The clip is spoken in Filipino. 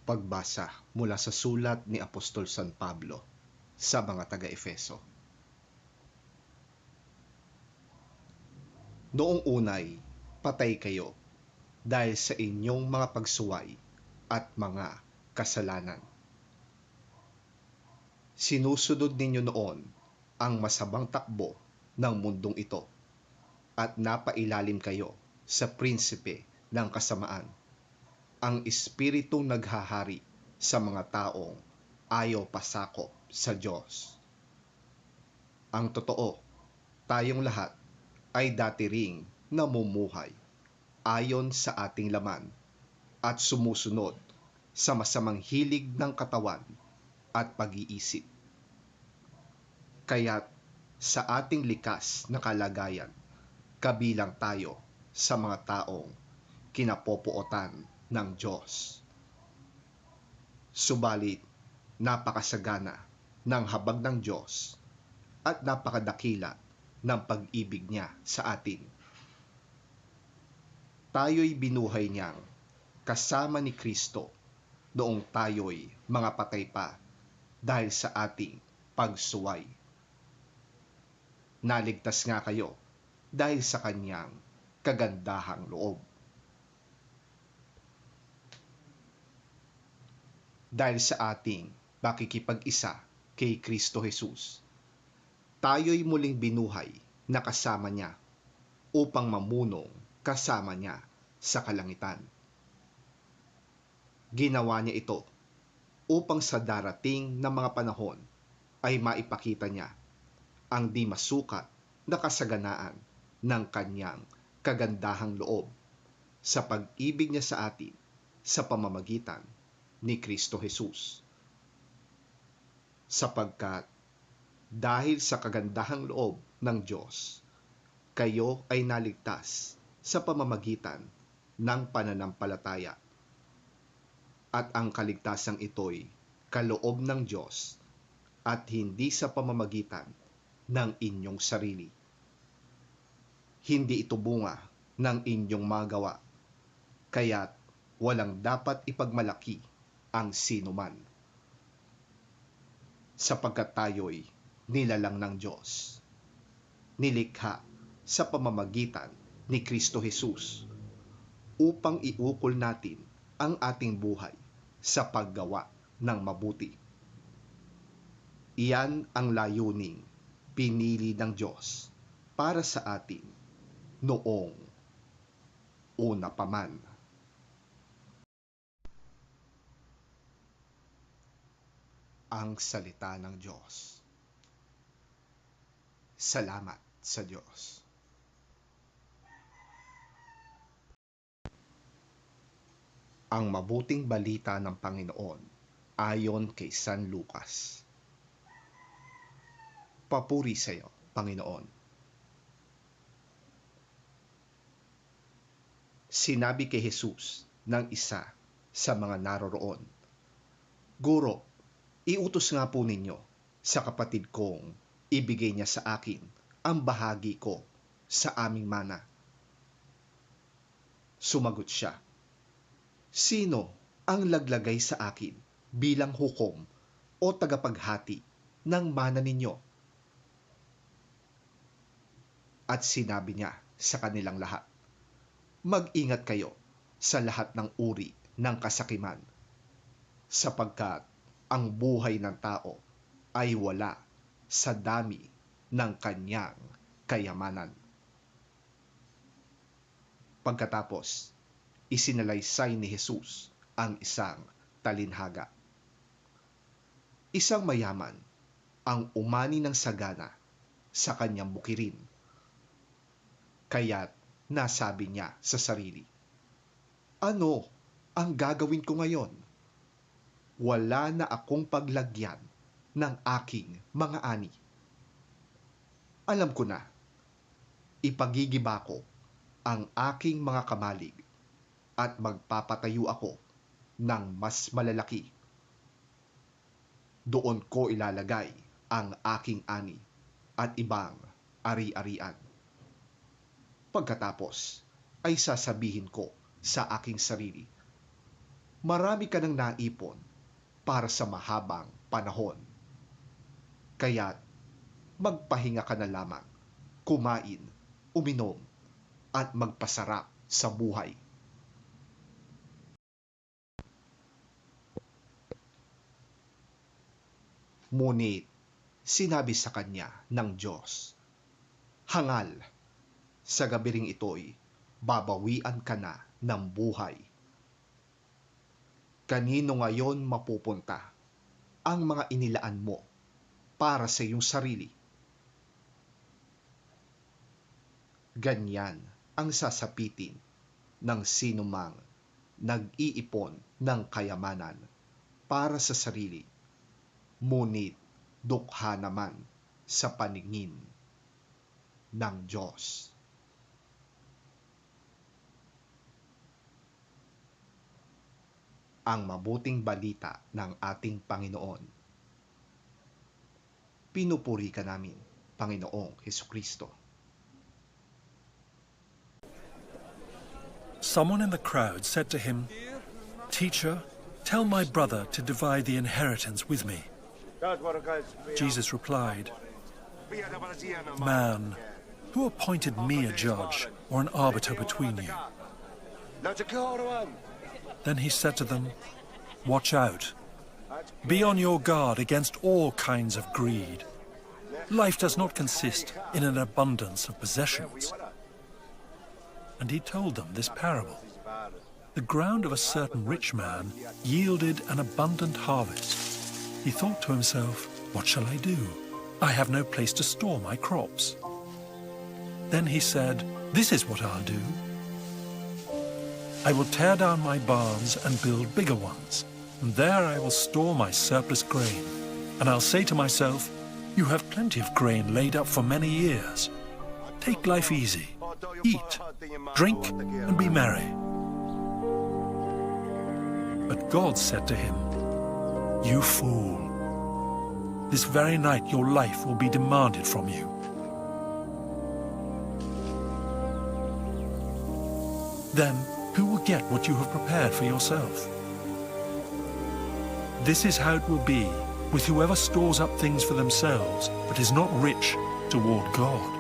Pagbasa mula sa sulat ni Apostol San Pablo sa mga taga-Efeso. Noong unay, patay kayo dahil sa inyong mga pagsuway at mga kasalanan. Sinusunod ninyo noon ang masamang takbo ng mundong ito at napailalim kayo sa prinsipe ng kasamaan, ang espiritong naghahari sa mga taong ayaw pasakop sa Diyos. Ang totoo, tayong lahat ay dati ring namumuhay ayon sa ating laman at sumusunod sa masamang hilig ng katawan at pag-iisip. Kaya't sa ating likas na kalagayan, kabilang tayo sa mga taong kinapopuotan ng Diyos. Subalit, napakasagana ng habag ng Diyos at napakadakila ng pag-ibig niya sa atin. Tayo'y binuhay niyang kasama ni Kristo noong tayo'y mga patay pa dahil sa ating pagsuway. Naligtas nga kayo dahil sa kanyang kagandahang loob. Dahil sa ating pakikipag-isa kay Kristo Jesus, tayo'y muling binuhay na kasama niya upang mamunong kasama niya sa kalangitan. Ginawa niya ito upang sa darating na mga panahon ay maipakita niya ang di masukat na kasaganaan ng kanyang kagandahang loob sa pag-ibig niya sa atin sa pamamagitan ni Kristo Jesus. Sapagkat dahil sa kagandahang loob ng Diyos, kayo ay naligtas sa pamamagitan ng pananampalataya. At ang kaligtasang ito'y kaloob ng Diyos at hindi sa pamamagitan ng inyong sarili. Hindi ito bunga ng inyong mga gawa, kaya't walang dapat ipagmalaki ang sinuman. Sapagkat tayo'y nilalang ng Diyos, nilikha sa pamamagitan ni Kristo Jesus upang iukol natin ang ating buhay sa paggawa ng mabuti. Iyan ang layuning pinili ng Diyos para sa atin noong una pa man. Ang salita ng Diyos. Salamat sa Diyos. Ang mabuting balita ng Panginoon ayon kay San Lucas. Papuri sa iyo, Panginoon. Sinabi kay Jesus ng isa sa mga naroroon, Guro, iutos nga po ninyo sa kapatid kong ibigay niya sa akin ang bahagi ko sa aming mana. Sumagot siya, Sino ang laglagay sa akin bilang hukom o tagapaghati ng mana ninyo? At sinabi niya sa kanilang lahat, Mag-ingat kayo sa lahat ng uri ng kasakiman, sapagkat ang buhay ng tao ay wala sa dami ng kanyang kayamanan. Pagkatapos, isinalaysay ni Jesus ang isang talinhaga. Isang mayaman ang umani ng sagana sa kanyang bukirin. Kaya't nasabi niya sa sarili, Ano ang gagawin ko ngayon? Wala na akong paglagyan ng aking mga ani. Alam ko na, ipagigiba ko ang aking mga kamalig at magpapatayo ako ng mas malalaki. Doon ko ilalagay ang aking ani at ibang ari-arian. Pagkatapos ay sasabihin ko sa aking sarili, marami ka nang naipon para sa mahabang panahon. Kaya't magpahinga ka na lamang, kumain, uminom, at magpasarap sa buhay. Ngunit sinabi sa kanya ng Diyos, "Hangal, sa gabi ring ito'y babawian ka na ng buhay." Kanino ngayon mapupunta ang mga inilaan mo para sa iyong sarili? Ganyan ang sasapitin ng sinumang nag-iipon ng kayamanan para sa sarili, ngunit dukha naman sa paningin ng Diyos. Ang mabuting balita ng ating Panginoon. Pinupuri ka namin, Panginoong Hesukristo. Someone in the crowd said to him, "Teacher, tell my brother to divide the inheritance with me." Jesus replied, "Man, who appointed me a judge or an arbiter between you?" Then he said to them, "Watch out. Be on your guard against all kinds of greed. Life does not consist in an abundance of possessions." And he told them this parable. The ground of a certain rich man yielded an abundant harvest. He thought to himself, "What shall I do? I have no place to store my crops." Then he said, "This is what I'll do. I will tear down my barns and build bigger ones, and there I will store my surplus grain. And I'll say to myself, you have plenty of grain laid up for many years. Take life easy, eat, drink, and be merry." But God said to him, "You fool, this very night your life will be demanded from you. Then who will get what you have prepared for yourself? This is how it will be with whoever stores up things for themselves, but is not rich toward God."